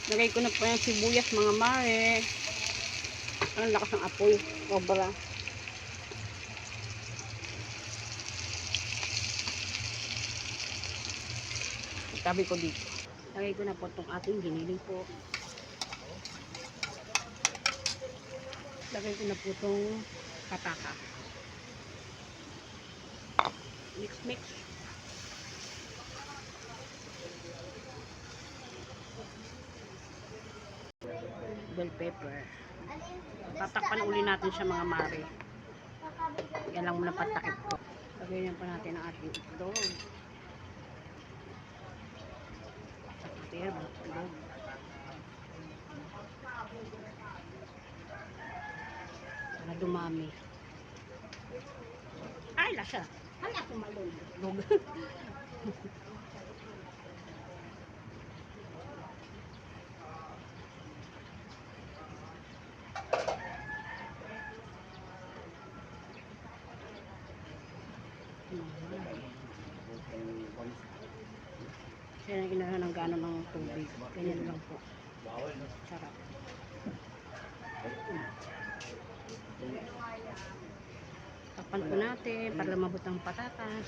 Lagay ko na po yung sibuyas mga mare. Ang lakas ng apoy. Sobra. Tabi ko dito. Lagay ko na po itong ating giniling po. Lagay ko na po itong pataka. Mix mix. Bell pepper. Tatakpan uli natin siya mga mare. Yan lang muna patakip ko. Lagyan pa natin ang ating itlog. Itlog. Para dumami. Ay, lasa. Hala, kumalun. Itlog. Siya yung inahan ng gano'n ng tubig. Ganyan lang po. Sarap. Tapan po natin para lumabot ang patatas.